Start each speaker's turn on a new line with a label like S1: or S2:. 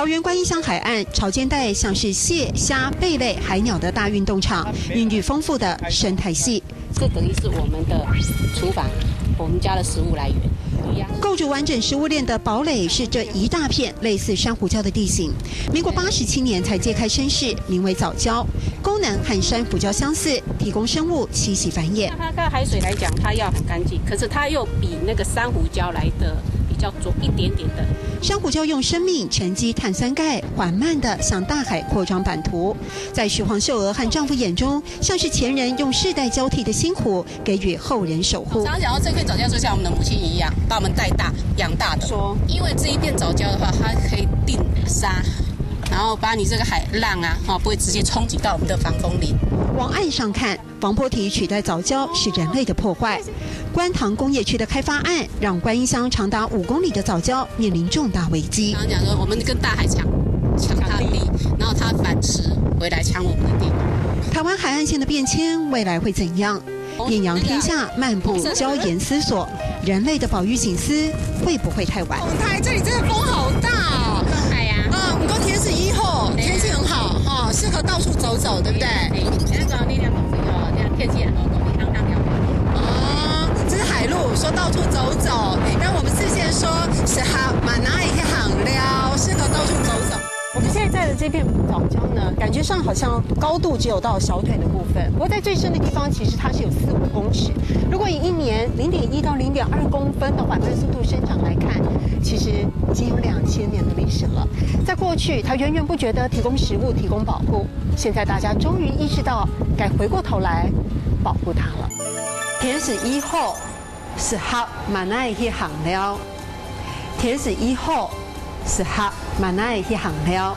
S1: 桃园观音乡海岸潮间带像是蟹、虾、贝类、海鸟的大运动场，孕育丰富的生态系。
S2: 这等于是我们的厨房，我们家的食物来源。
S1: 构筑完整食物链的堡垒是这一大片类似珊瑚礁的地形。民国87年才揭开身世，名为藻礁，功能和珊瑚礁相似，提供生物栖息繁衍。
S2: 它跟海水来讲，它要很干净，可是它又比那个珊瑚礁来的比较浊一点点的。
S1: 珊瑚礁用生命沉积碳酸钙，缓慢地向大海扩张版图。在徐黄秀娥和丈夫眼中，像是前人用世代交替的辛苦，给予后人守护。
S2: 常常讲到这片藻礁就像我们的母亲一样，把我们带大养大的。说，因为这一片藻礁的话，它可以定沙，然后把你这个海浪啊，不会直接冲击到我们的防风林。
S1: 往岸上看，防波堤取代藻礁是人类的破坏。观塘工业区的开发案，让观音乡长达5公里的藻礁面临重大危机。
S2: 常讲说，我们跟大海抢它的地，然后它反噬回来抢我们的地。
S1: 台湾海岸线的变迁，未来会怎样？艳阳天下，漫步礁岩思索，人类的保育醒思会不会太晚？
S3: 红台这里真的风好大哦！
S2: 海呀，
S3: 我们都天时一后，天气很好哈，适合到处走走，对不对？
S2: 现在主要力量都是这样天气很好，当
S3: 这是海路，说到处走走，但我们事先说是哈马哪里去行了，适合到处走走。我们现在在的这片藻礁呢，感觉上好像高度只有到小腿的部分，不过在最深的地方，其实它是有4、5公尺。如果以1年0.1到0.2公分的缓慢速度生长来看，其实已经有2000年的历史了。在过去，它源源不绝地提供食物、提供保护。现在大家终于意识到，该回过头来保护它了。天时以后是哈马奈去行了，天时以后是哈马奈去行了。